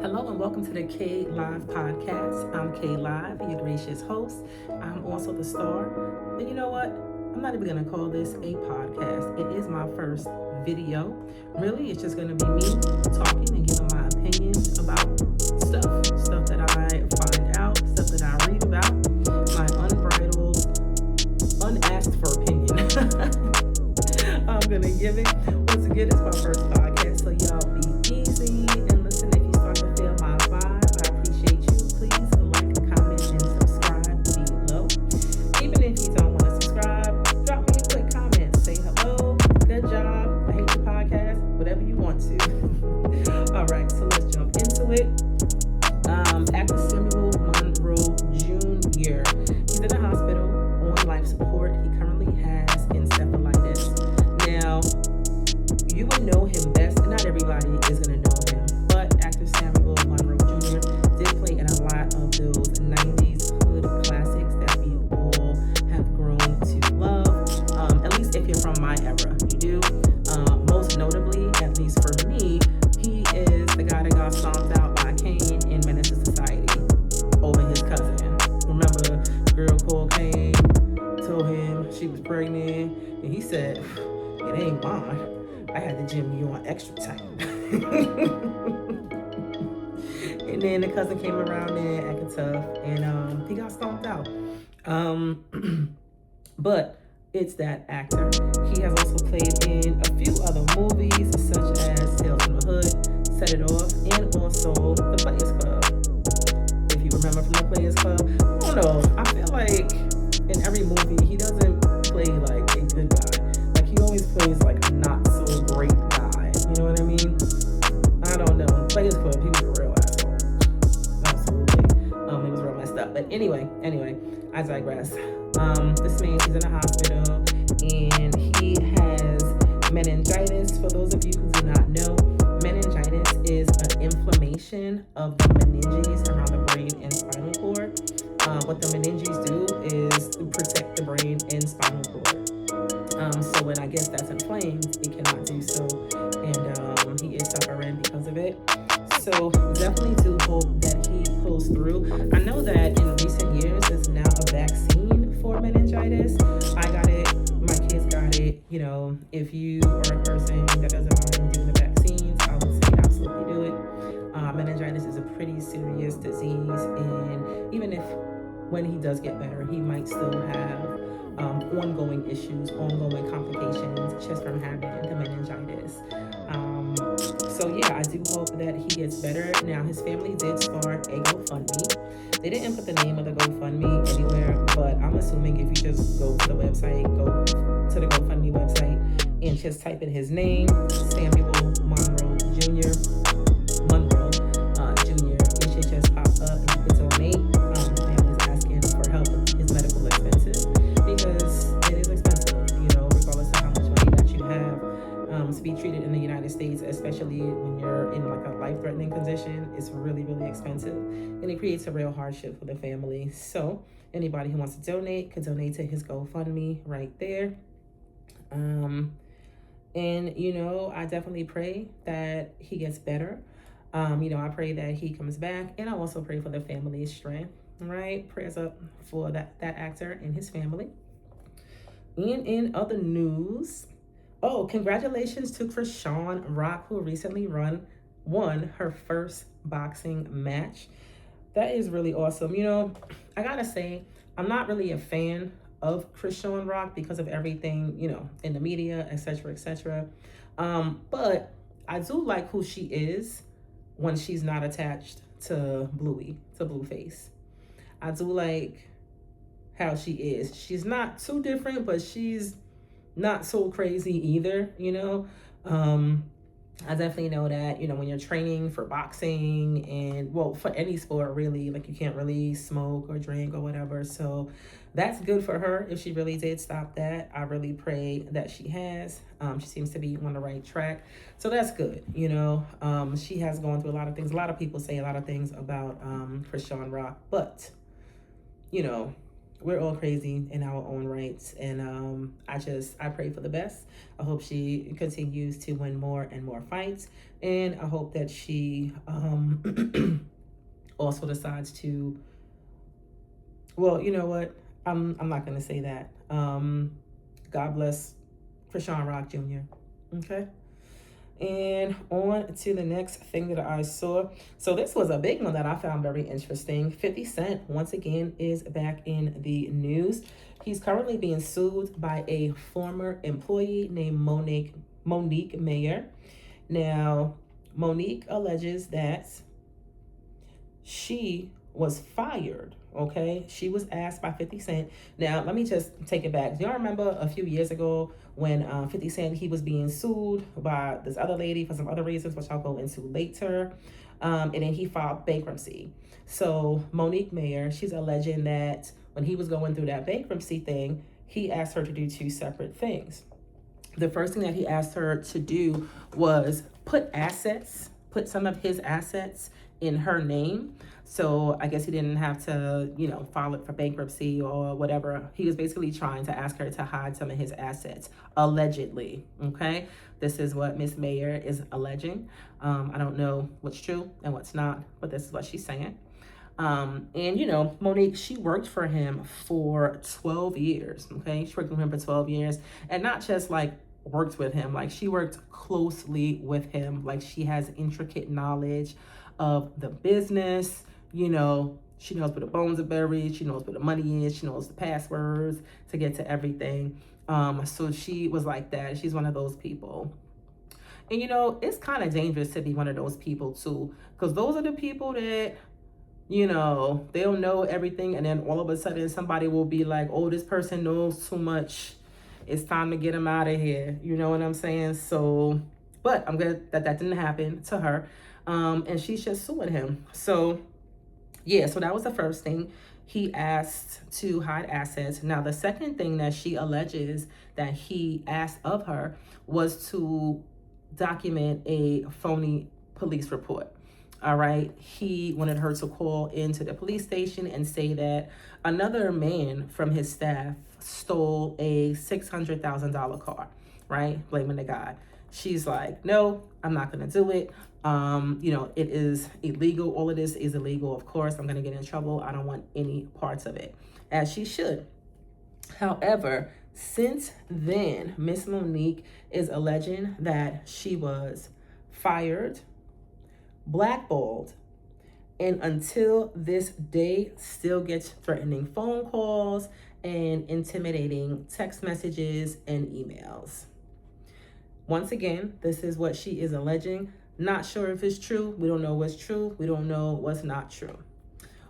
Hello and welcome to the K Live podcast. I'm K Live, your gracious host. I'm also the star. And you know what? I'm not even going to call this a podcast. It is my first video. Really, it's just going to be me talking and giving my opinions about stuff that I find out, stuff that I read about, my unbridled, unasked for opinion. I'm going to give it. Once again, it's my first podcast, so y'all be easy and listen. If you start to feel my vibe, I appreciate you. Please like, comment, and subscribe below. Even if you don't want to subscribe, drop me a quick comment. Say hello, good job, I hate the podcast, whatever you want to. All right, so let's jump into it. Actor Samuel Monroe Jr. He's in the hospital on life support. He currently has encephalitis. Now, you would know him best, and not everybody is going to know him, but actor Samuel Monroe Jr. did play in a lot of those 90s hood classics that we all have grown to love, at least if you're from my era, you do. Most notably, at least for me, he is the guy that got stomped out by Kane in Menace to Society over his cousin. Remember, the girl called Kane, told him she was pregnant, and he said, "It ain't mine. I had to gym you on extra tight." And then the cousin came around there acting tough, and he got stomped out. But it's that actor. He has also played in a few other movies, such as Tales from the Hood, Set It Off, and also The Players Club. If you remember from The Players Club, I don't know. I feel like in every movie he doesn't play like a good guy. Like he always plays like a not so great guy. You know what I mean? I don't know. Players Club, he was a real asshole. Absolutely. He was real messed up. But anyway, I digress. This man, he's in a hospital and he has meningitis. For those of you who do not know, meningitis is an inflammation of the meninges around the brain and spinal cord. What the meninges do is protect the brain and spinal cord. So when I guess that's inflamed, it cannot do so, and he is suffering because of it. So definitely do hope that he pulls through. I know that in recent years there's now a vaccine for meningitis. I got it, my kids got it. You know, if you are a person that doesn't mind doing the vaccines, I would say absolutely do it. Meningitis is a pretty serious disease, and even if when he does get better, he might still have ongoing issues, ongoing complications just from having the meningitis. So yeah, I do hope that he gets better. Now, his family did start a GoFundMe. They didn't put the name of the GoFundMe anywhere, but I'm assuming if you just go to the website, go to the GoFundMe website, and just type in his name, Samuel Monroe Jr., Monroe Jr., it should just pop up and you can donate. The family is asking for help with his medical expenses because it is expensive, you know, regardless of how much money that you have. To be treated in the United States, especially when you're in like a life-threatening condition, it's really, really expensive, and it creates a real hardship for the family. So anybody who wants to donate could donate to his GoFundMe right there. And you know, I definitely pray that he gets better. You know, I pray that he comes back, and I also pray for the family's strength. Right, prayers up for that actor and his family. And in other news, oh, congratulations to Chrisean Rock, who recently won her first boxing match. That is really awesome. You know, I gotta say, I'm not really a fan of Chrisean Rock because of everything, you know, in the media, etc., etc. But I do like who she is when she's not attached to Blueface. I do like how she is. She's not too different, but she's not so crazy either, you know. I definitely know that, you know, when you're training for boxing and, well, for any sport really, like you can't really smoke or drink or whatever. So that's good for her if she really did stop that. I really pray that she has. She seems to be on the right track. So that's good, you know. She has gone through a lot of things. A lot of people say a lot of things about Chrisean Rock, but, you know, we're all crazy in our own rights, and I pray for the best. I hope she continues to win more and more fights, and I hope that she also decides to, well, you know what, I'm not going to say that. God bless Krishan Rock Jr. Okay. And on to the next thing that I saw. So this was a big one that I found very interesting. 50 Cent, once again, is back in the news. He's currently being sued by a former employee named Monique Mayer. Now, Monique alleges that she was fired. Okay, she was asked by 50 Cent. Now, let me just take it back. Do y'all remember a few years ago when 50 Cent, he was being sued by this other lady for some other reasons, which I'll go into later. And then he filed bankruptcy. So Monique Mayer, she's alleging that when he was going through that bankruptcy thing, he asked her to do two separate things. The first thing that he asked her to do was put some of his assets in her name. So I guess he didn't have to, file it for bankruptcy or whatever. He was basically trying to ask her to hide some of his assets, allegedly. Okay, this is what Miss Mayer is alleging. I don't know what's true and what's not, but this is what she's saying. And Monique, she worked for him for 12 years. Okay, she worked with him for 12 years, and not just like worked with him, like she worked closely with him. Like she has intricate knowledge of the business. She knows where the bones are buried. She knows where the money is. She knows the passwords to get to everything. So she was like that. She's one of those people. And it's kind of dangerous to be one of those people too, because those are the people that, they'll know everything, and then all of a sudden somebody will be like, oh, this person knows too much. It's time to get him out of here. You know what I'm saying? So, but I'm glad that didn't happen to her. And she's just suing him. So, yeah, so that was the first thing. He asked to hide assets. Now, the second thing that she alleges that he asked of her was to document a phony police report. All right. He wanted her to call into the police station and say that another man from his staff stole a $600,000 car, right? Blaming the guy. She's like, no, I'm not going to do it. It is illegal. All of this is illegal. Of course, I'm going to get in trouble. I don't want any parts of it, as she should. However, since then, Miss Monique is alleging that she was fired, blackballed, and until this day still gets threatening phone calls and intimidating text messages and emails. Once again, this is what she is alleging. Not sure if it's true. We don't know what's true. We don't know what's not true.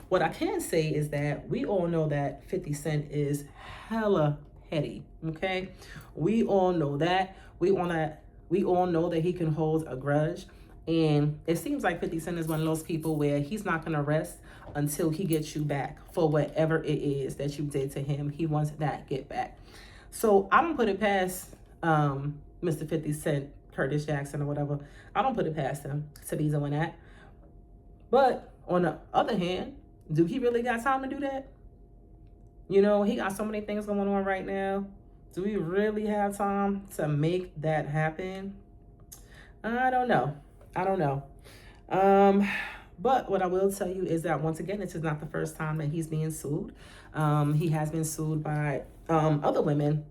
What I can say is that we all know that 50 Cent is hella petty, okay? We all know that. We all know that he can hold a grudge. And it seems like 50 Cent is one of those people where he's not going to rest until he gets you back for whatever it is that you did to him. He wants that get back. So I don't put it past Mr. 50 Cent, Curtis Jackson or whatever. I don't put it past him to be doing that. But on the other hand, do he really got time to do that? He got so many things going on right now. Do we really have time to make that happen? I don't know. But what I will tell you is that, once again, this is not the first time that he's being sued. He has been sued by other women,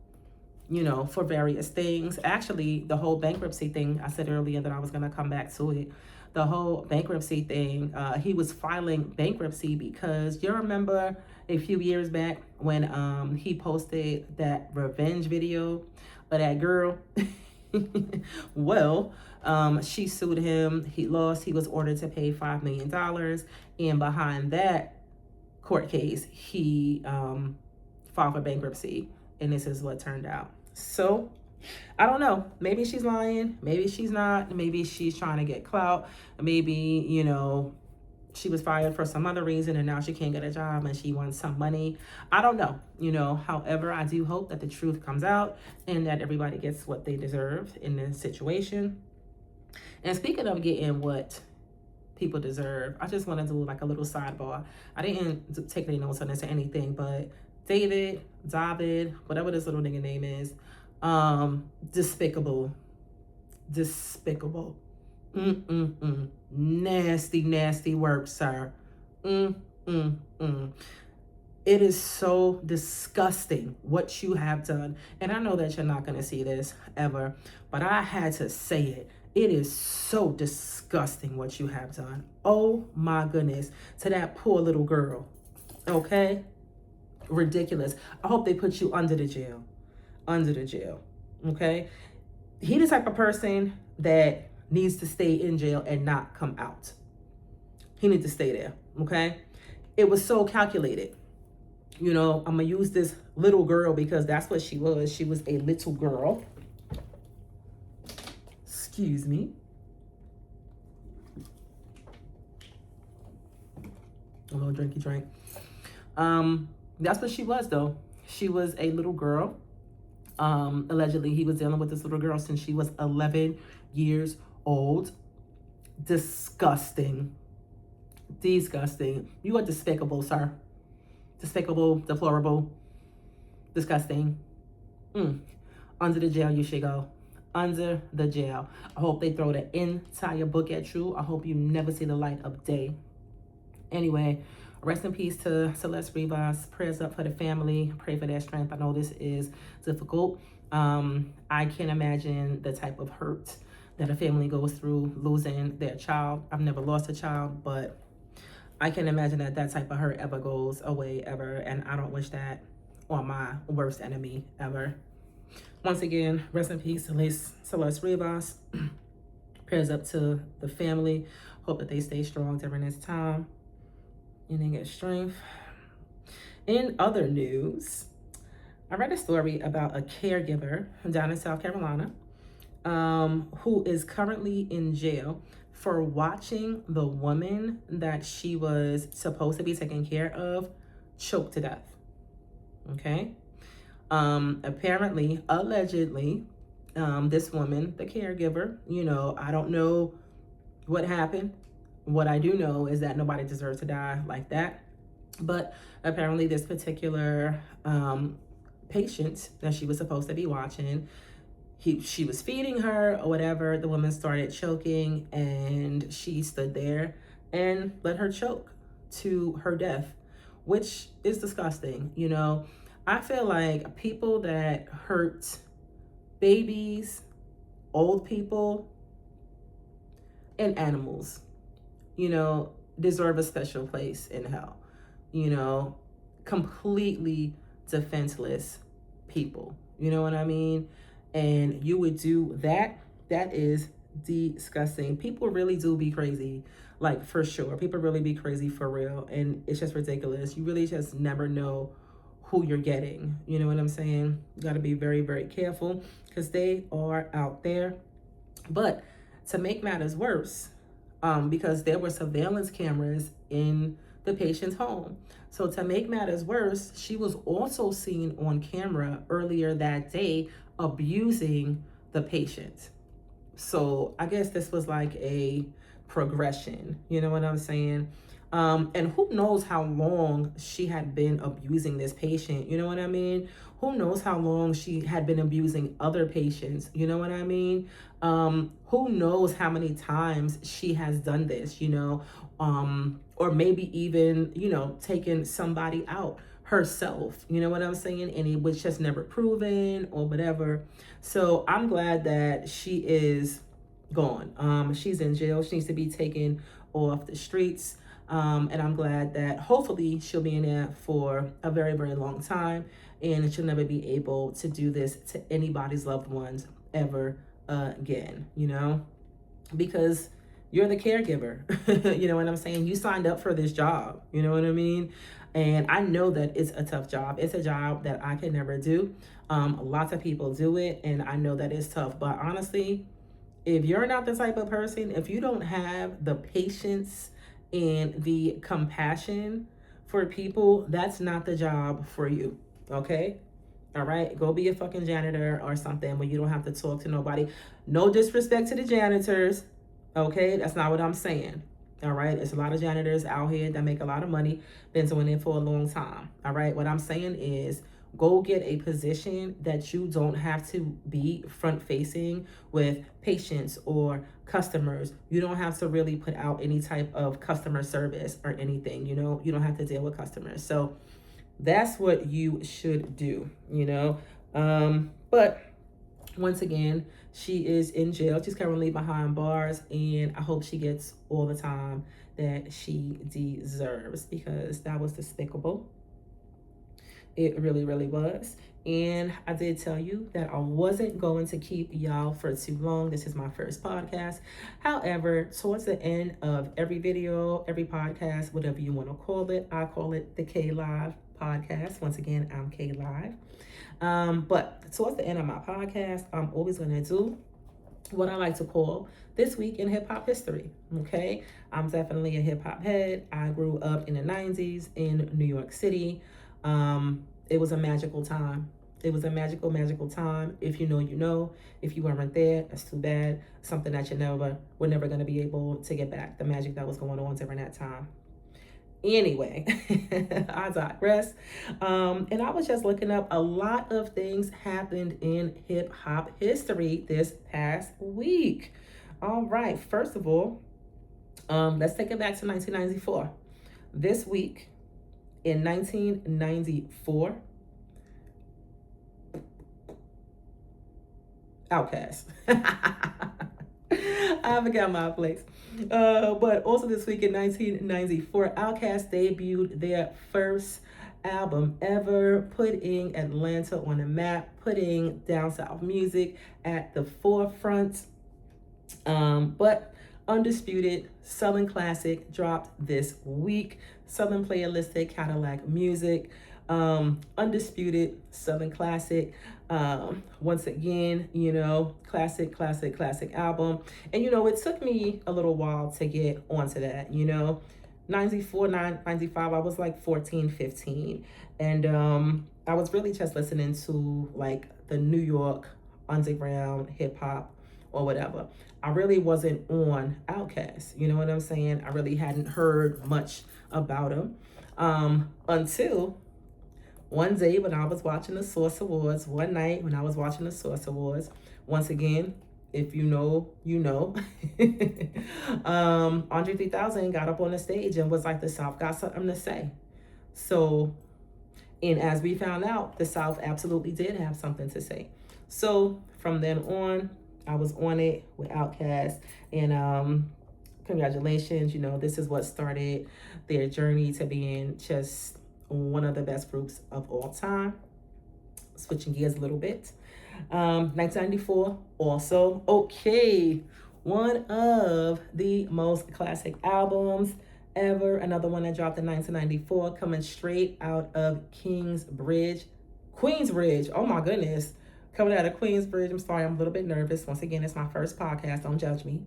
for various things. Actually, the whole bankruptcy thing, I said earlier that I was going to come back to it. The whole bankruptcy thing, he was filing bankruptcy because you remember a few years back when he posted that revenge video of that girl? Well, she sued him. He lost. He was ordered to pay $5 million. And behind that court case, he filed for bankruptcy. And this is what turned out. So, I don't know. Maybe she's lying. Maybe she's not. Maybe she's trying to get clout. Maybe, she was fired for some other reason and now she can't get a job and she wants some money. I don't know. However, I do hope that the truth comes out and that everybody gets what they deserve in this situation. And speaking of getting what people deserve, I just want to do like a little sidebar. I didn't take any notes on this or anything, but David, whatever this little nigga name is. Despicable. Nasty work, sir. It is so disgusting what you have done. And I know that you're not going to see this ever, but I had to say it. It is so disgusting what you have done. Oh my goodness. To that poor little girl. Okay? Ridiculous. I hope they put you under the jail. Under the jail. Okay? He the type of person that needs to stay in jail and not come out. He needs to stay there. Okay? It was so calculated. You know, I'm going to use this little girl because that's what she was. She was a little girl. Excuse me. A little drinky drink. That's what she was, though. She was a little girl. Allegedly, he was dealing with this little girl since she was 11 years old. Disgusting. Disgusting. You are despicable, sir. Despicable, deplorable, disgusting. Under the jail you should go. Under the jail. I hope they throw the entire book at you. I hope you never see the light of day. Anyway, rest in peace to Celeste Rivas. Prayers up for the family. Pray for their strength. I know this is difficult. I can't imagine the type of hurt that a family goes through losing their child. I've never lost a child, but I can imagine that that type of hurt ever goes away ever, and I don't wish that on my worst enemy ever. Once again, rest in peace, Celeste Rivas. Prayers up to the family. Hope that they stay strong during this time and they get strength. In other news, I read a story about a caregiver down in South Carolina who is currently in jail for watching the woman that she was supposed to be taking care of choke to death. Okay? Apparently, allegedly, this woman, the caregiver, you know, I don't know what happened. What I do know is that nobody deserves to die like that. But apparently this particular patient that she was supposed to be watching, she was feeding her or whatever. The woman started choking and she stood there and let her choke to her death, which is disgusting. You know, I feel like people that hurt babies, old people, and animals, you know, deserve a special place in hell. You know, completely defenseless people. You know what I mean? And you would do that. That is disgusting. People really do be crazy, like for sure. People really be crazy for real. And it's just ridiculous. You really just never know who you're getting. You know what I'm saying? You got to be very, very careful because they are out there. But to make matters worse, because there were surveillance cameras in the patient's home. So to make matters worse, she was also seen on camera earlier that day abusing the patient. So I guess this was like a progression, you know what I'm saying? And who knows how long she had been abusing this patient, you know what I mean? Who knows how long she had been abusing other patients, you know what I mean? Who knows how many times she has done this, you know? Or maybe even, you know, taken somebody out herself, you know what I'm saying? And it was just never proven or whatever. So I'm glad that she is gone. She's in jail. She needs to be taken off the streets. And I'm glad that hopefully she'll be in there for a very, very long time and she'll never be able to do this to anybody's loved ones ever again, you know, because you're the caregiver. You know what I'm saying? You signed up for this job. You know what I mean? And I know that it's a tough job. It's a job that I can never do. Lots of people do it, and I know that it's tough. But honestly, if you're not the type of person, if you don't have the patience and the compassion for people, that's not the job for you. Okay? All right? Go be a fucking janitor or something where you don't have to talk to nobody. No disrespect to the janitors. Okay? That's not what I'm saying. All right. There's a lot of janitors out here that make a lot of money, been doing it for a long time. All right. What I'm saying is go get a position that you don't have to be front facing with patients or customers. You don't have to really put out any type of customer service or anything. You don't have to deal with customers. So that's what you should do, But once again, she is in jail. She's currently behind bars, and I hope she gets all the time that she deserves, because that was despicable. It really, really was. And I did tell you that I wasn't going to keep y'all for too long. This is my first podcast. However, towards the end of every video, every podcast, whatever you want to call it, I call it the K Live podcast. Once again, I'm K Live. But towards the end of my podcast, I'm always going to do what I like to call This Week in Hip Hop History. Okay, I'm definitely a hip hop head. I grew up in the 90s in New York City. It was a magical time. It was a magical, magical time. If you know, you know. If you weren't there, that's too bad. Something that we're never going to be able to get back. The magic that was going on during that time. Anyway, I digress. And I was just looking up, a lot of things happened in hip hop history this past week. All right, first of all, let's take it back to 1994. This week in 1994, Outkast. I forgot my place. But also this week in 1994, Outkast debuted their first album ever, putting Atlanta on the map, putting down south music at the forefront. But Undisputed Southern Classic dropped this week. Southern Playalistic Cadillac Music. Undisputed Southern Classic. Once again, classic album. And it took me a little while to get onto that. 94, 95, I was like 14, 15. And I was really just listening to like the New York underground hip hop or whatever. I really wasn't on Outkast. You know what I'm saying? I really hadn't heard much about him until one day when I was watching the Source Awards, one night when I was watching the Source Awards, once again, if you know, you know, Andre 3000 got up on the stage and was like, the South got something to say. So, and as we found out, the South absolutely did have something to say. So from then on, I was on it with Outkast, and congratulations, this is what started their journey to being just one of the best groups of all time. Switching gears a little bit. 1994 also, okay, one of the most classic albums ever. Another one that dropped in 1994, coming straight out of Queensbridge. Oh my goodness. Coming out of Queensbridge. I'm sorry, I'm a little bit nervous. Once again, it's my first podcast. Don't judge me.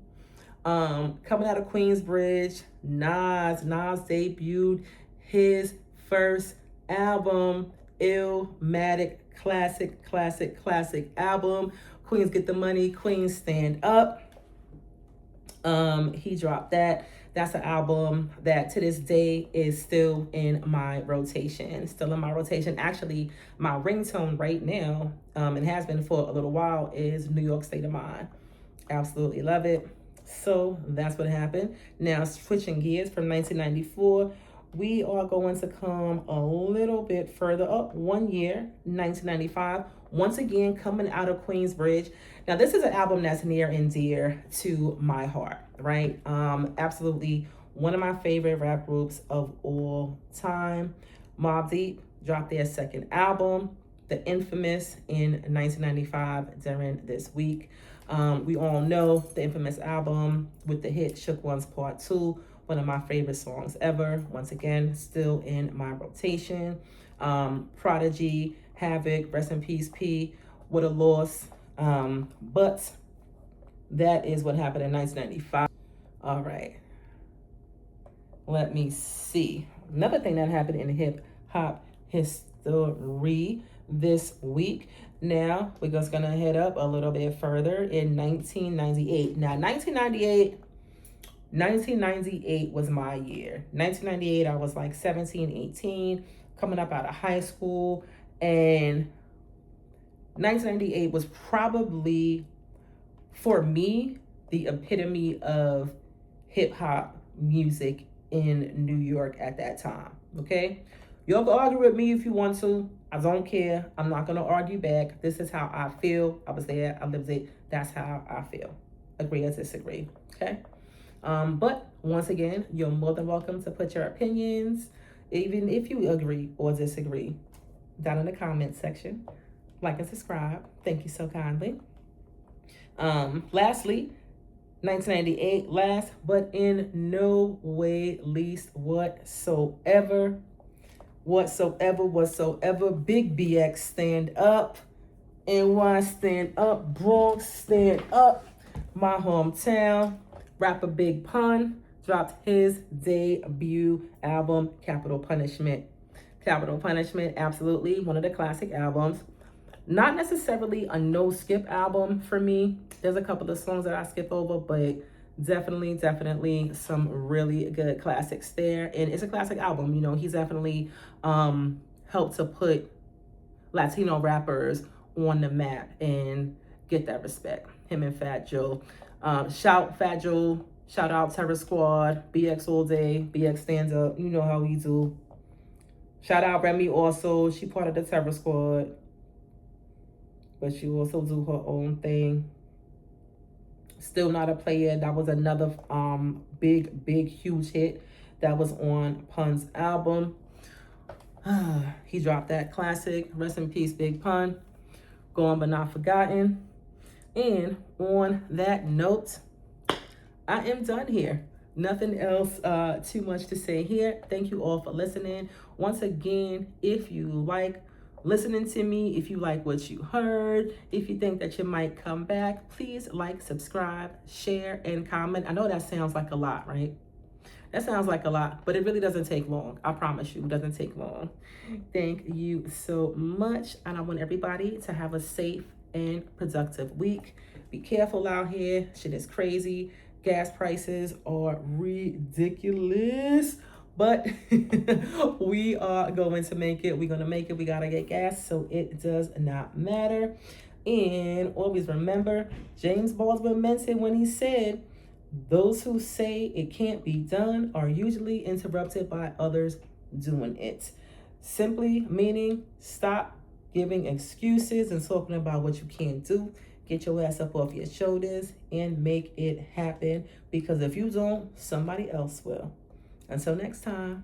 Coming out of Queensbridge, Nas debuted his first album, Illmatic, classic album. Queens Get the Money, Queens Stand Up. He dropped that. That's an album that to this day is still in my rotation. Actually, my ringtone right now, and has been for a little while, is New York State of Mind. Absolutely love it. So that's what happened. Now, switching gears from 1994, we are going to come a little bit further up, 1 year, 1995. Once again, coming out of Queensbridge. Now, this is an album that's near and dear to my heart, right? Absolutely one of my favorite rap groups of all time. Mobb Deep dropped their second album, The Infamous, in 1995 during this week. We all know the Infamous album with the hit Shook Ones Part 2, one of my favorite songs ever. Once again, still in my rotation. Prodigy, Havoc, rest in peace, P. What a loss. But that is what happened in 1995. All right. Let me see. Another thing that happened in hip hop history this week. Now, we're just going to head up a little bit further in 1998. Now, 1998 1998 was my year. 1998, I was like 17, 18, coming up out of high school. And 1998 was probably, for me, the epitome of hip hop music in New York at that time. Okay? Y'all can argue with me if you want to. I don't care. I'm not going to argue back. This is how I feel. I was there. I lived it. That's how I feel. Agree or disagree. Okay? But once again, you're more than welcome to put your opinions, even if you agree or disagree, down in the comment section. Like and subscribe. Thank you so kindly. Lastly, 1998, last but in no way least whatsoever, Big BX, stand up. NY, stand up. Bronx, stand up. My hometown. Rapper Big Pun dropped his debut album, Capital Punishment. Capital Punishment, absolutely one of the classic albums. Not necessarily a no-skip album for me. There's a couple of songs that I skip over, but definitely some really good classics there. And it's a classic album. You know, he's definitely helped to put Latino rappers on the map and get that respect. Him and Fat Joe. Shout Fat Joe. Shout out Terror Squad. BX all day. BX stands up. You know how we do. Shout out Remy also. She part of the Terror Squad, but she also do her own thing. Still Not a Player. That was another big, huge hit that was on Pun's album. He dropped that classic. Rest in peace, Big Pun. Gone but not forgotten. And on that note, I am done here. Nothing else too much to say here. Thank you all for listening. Once again, if you like listening to me, if you like what you heard, if you think that you might come back, please like, subscribe, share, and comment. I know that sounds like a lot, right? That sounds like a lot, but it really doesn't take long. I promise you, it doesn't take long. Thank you so much. And I want everybody to have a safe and productive week. Be careful out here. Shit is crazy. Gas prices are ridiculous. But we are going to make it. We're going to make it. We got to get gas, so it does not matter. And always remember, James Baldwin meant it when he said, those who say it can't be done are usually interrupted by others doing it. Simply meaning, stop giving excuses and talking about what you can't do. Get your ass up off your shoulders and make it happen. Because if you don't, somebody else will. Until next time.